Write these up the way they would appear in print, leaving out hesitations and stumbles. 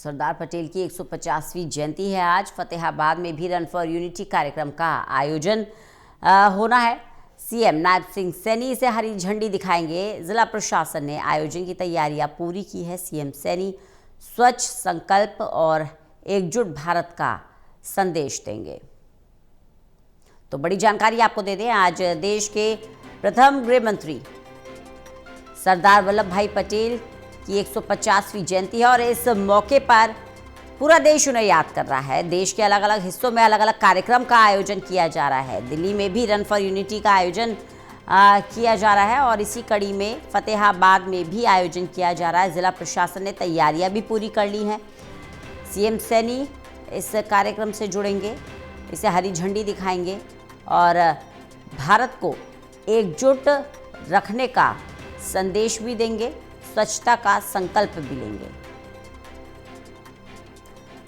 सरदार पटेल की 150वीं जयंती है आज। फतेहाबाद में भी रन फॉर यूनिटी कार्यक्रम का आयोजन होना है। सीएम नायब सिंह सैनी इसे हरी झंडी दिखाएंगे। जिला प्रशासन ने आयोजन की तैयारियां पूरी की है। सीएम सैनी स्वच्छ संकल्प और एकजुट भारत का संदेश देंगे। तो बड़ी जानकारी आपको दे दें, आज देश के प्रथम गृह मंत्री सरदार वल्लभ भाई पटेल की 150वीं जयंती है और इस मौके पर पूरा देश उन्हें याद कर रहा है। देश के अलग अलग हिस्सों में अलग अलग कार्यक्रम का आयोजन किया जा रहा है। दिल्ली में भी रन फॉर यूनिटी का आयोजन किया जा रहा है और इसी कड़ी में फतेहाबाद में भी आयोजन किया जा रहा है। जिला प्रशासन ने तैयारियां भी पूरी कर ली हैं। सीएम सैनी इस कार्यक्रम से जुड़ेंगे, इसे हरी झंडी दिखाएंगे और भारत को एकजुट रखने का संदेश भी देंगे, स्वच्छता का संकल्प भी लेंगे।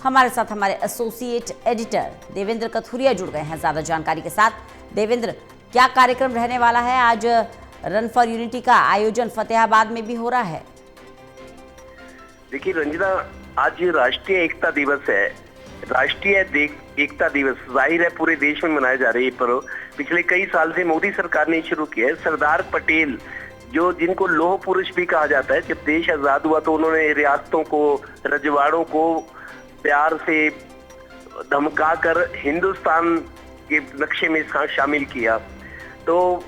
हमारे साथ हमारे एसोसिएट एडिटर देवेंद्र कथुरिया जुड़ गए हैं ज्यादा जानकारी के साथ। देवेंद्र, क्या कार्यक्रम रहने वाला है? आज रन फॉर यूनिटी का आयोजन फतेहाबाद में भी हो रहा है। देखिए रंजना, आज राष्ट्रीय एकता दिवस है। राष्ट्रीय एकता दिवस जाहिर है पूरे देश में मनाया जा रही है, पर पिछले कई साल से मोदी सरकार ने शुरू किया है। सरदार पटेल जो जिनको लौह पुरुष भी कहा जाता है, जब देश आजाद हुआ तो उन्होंने रियासतों को, रजवाड़ों को प्यार से धमका कर हिंदुस्तान के नक्शे में शामिल किया। तो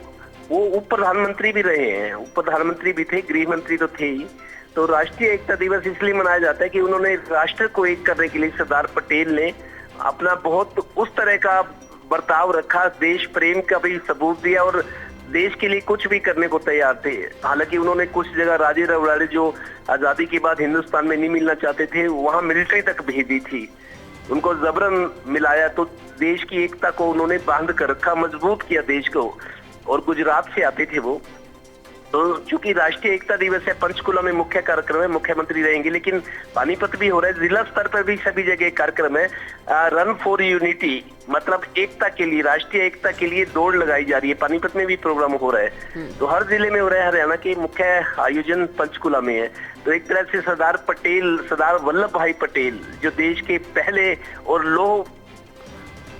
वो उप प्रधानमंत्री भी रहे हैं, उप प्रधानमंत्री भी थे, गृह मंत्री तो थे ही। तो राष्ट्रीय एकता दिवस इसलिए मनाया जाता है कि उन्होंने राष्ट्र को एक करने के लिए सरदार पटेल ने अपना बहुत उस तरह का बर्ताव रखा, देश प्रेम का भी सबूत दिया और देश के लिए कुछ भी करने को तैयार थे। हालांकि उन्होंने कुछ जगह राजे रजवाड़े जो आजादी के बाद हिंदुस्तान में नहीं मिलना चाहते थे, वहां मिलिट्री तक भेज दी थी, उनको जबरन मिलाया। तो देश की एकता को उन्होंने बांध कर रखा, मजबूत किया देश को। और गुजरात से आते थे वो। तो चूंकि राष्ट्रीय एकता दिवस है, पंचकुला में मुख्य कार्यक्रम है, मुख्यमंत्री रहेंगे, लेकिन पानीपत भी हो रहा है, जिला स्तर पर भी सभी जगह कार्यक्रम है। रन फॉर यूनिटी मतलब एकता के लिए, राष्ट्रीय एकता के लिए दौड़ लगाई जा रही है। पानीपत में भी प्रोग्राम हो रहा है, तो हर जिले में हो रहा है। हरियाणा के मुख्य आयोजन पंचकुला में है। तो एक तरह से सरदार वल्लभ भाई पटेल जो देश के पहले और लौह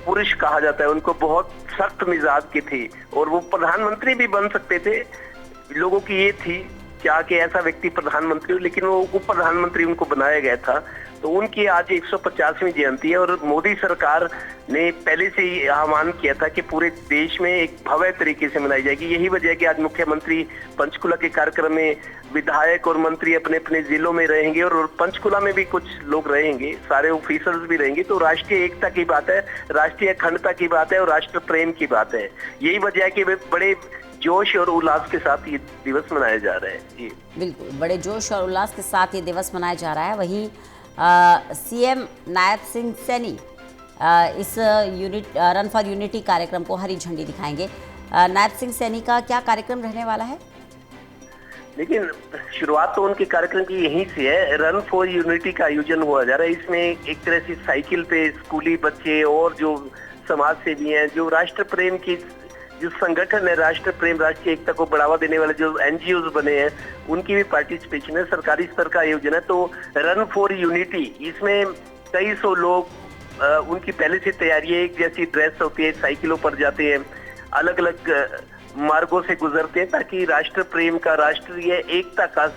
पुरुष कहा जाता है, उनको बहुत सख्त मिजाज के थे और वो प्रधानमंत्री भी बन सकते थे। लोगों की ये थी क्या कि ऐसा व्यक्ति प्रधानमंत्री हो, लेकिन वो उप प्रधानमंत्री उनको बनाया गया था। तो उनकी आज 150वीं जयंती है और मोदी सरकार ने पहले से ही आह्वान किया था कि पूरे देश में एक भव्य तरीके से मनाई जाएगी। यही वजह है कि आज मुख्यमंत्री पंचकुला के कार्यक्रम में, विधायक और मंत्री अपने अपने जिलों में रहेंगे और पंचकुला में भी कुछ लोग रहेंगे, सारे ऑफिसर्स भी रहेंगे। तो राष्ट्रीय एकता की बात है, राष्ट्रीय अखंडता की बात है और राष्ट्र प्रेम की बात है। यही वजह है कि वे बड़े जोश और उल्लास के साथ ये दिवस मनाया जा रहा है। जी बिल्कुल, बड़े जोश और उल्लास के साथ ये दिवस मनाया जा रहा है। वहीं सीएम नायब सिंह सैनी इस रन फॉर यूनिटी कार्यक्रम को हरी झंडी दिखाएंगे। नायब सिंह सैनी का क्या कार्यक्रम रहने वाला है? लेकिन शुरुआत तो उनके कार्यक्रम की यहीं से है। रन फॉर यूनिटी का आयोजन हुआ जा रहा है। इसमें एक तरह से साइकिल पे स्कूली बच्चे और जो समाज सेवी हैं, जो राष्ट्र प्रेम की जो संगठन है, राष्ट्र प्रेम, राष्ट्रीय एकता को बढ़ावा देने वाले जो एनजीओ बने हैं, उनकी भी पार्टिसिपेशन है। सरकारी स्तर का आयोजन है। तो रन फॉर यूनिटी, इसमें कई सौ लोग, उनकी पहले से तैयारी है, एक जैसी ड्रेस होती है, साइकिलों पर जाते हैं, अलग अलग मार्गों से गुजरते हैं ताकि राष्ट्र प्रेम का, राष्ट्रीय एकता का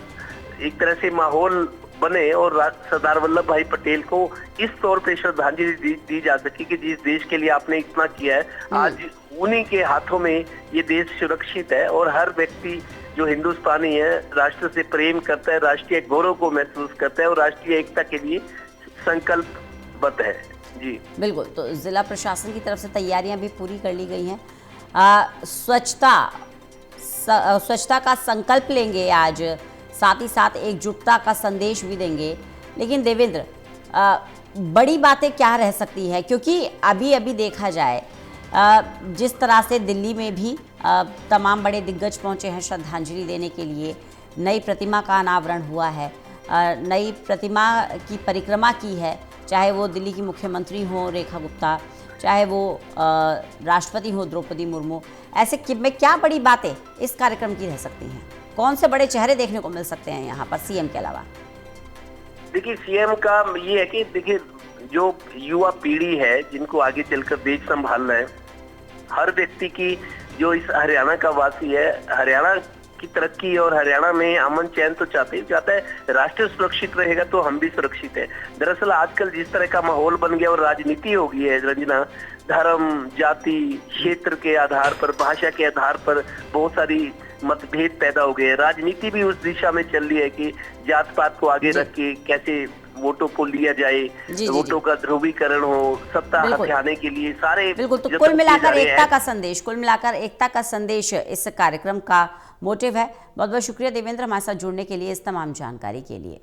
एक तरह से माहौल बने और सरदार वल्लभ भाई पटेल को इस तौर पे श्रद्धांजलि दी जा सके कि जिस देश के लिए आपने इतना किया है, आज उन्हीं के हाथों में ये देश सुरक्षित है और हर व्यक्ति जो हिंदुस्तानी है राष्ट्र से प्रेम करता है, राष्ट्रीय गौरव को महसूस करता है और राष्ट्रीय एकता के लिए संकल्पबद्ध है। जी बिल्कुल। तो जिला प्रशासन की तरफ से तैयारियां भी पूरी कर ली गई हैं। स्वच्छता का संकल्प लेंगे आज, साथ ही साथ एकजुटता का संदेश भी देंगे। लेकिन देवेंद्र, बड़ी बातें क्या रह सकती है? क्योंकि अभी अभी देखा जाए जिस तरह से दिल्ली में भी तमाम बड़े दिग्गज पहुंचे हैं श्रद्धांजलि देने के लिए, नई प्रतिमा का अनावरण हुआ है, नई प्रतिमा की परिक्रमा की है, चाहे वो दिल्ली की मुख्यमंत्री हो रेखा गुप्ता, चाहे वो राष्ट्रपति हो द्रौपदी मुर्मू। ऐसे में क्या बड़ी बातें इस कार्यक्रम की रह सकती हैं? कौन से बड़े चेहरे देखने को मिल सकते हैं यहाँ पर सीएम के अलावा? देखिए सीएम का ये है कि देखिए जो युवा पीढ़ी है जिनको आगे चलकर देश संभालना है, हर व्यक्ति की जो इस हरियाणा का वासी है, हरियाणा की तरक्की और हरियाणा में अमन चैन तो चाहता है। राष्ट्र सुरक्षित रहेगा तो हम भी सुरक्षित है। दरअसल आजकल जिस तरह का माहौल बन गया और राजनीति हो गई है रंजना, धर्म, जाति, क्षेत्र के आधार पर, भाषा के आधार पर बहुत सारी मतभेद पैदा हो गए। राजनीति भी उस दिशा में चल रही है कि जात पात को आगे रख के कैसे वोटों को लिया जाए, वोटों का ध्रुवीकरण हो, सत्ता हथियाने के लिए सारे बिल्कुल। तो कुल मिलाकर एकता का संदेश इस कार्यक्रम का मोटिव है। बहुत बहुत शुक्रिया देवेंद्र हमारे साथ जुड़ने के लिए, इस तमाम जानकारी के लिए।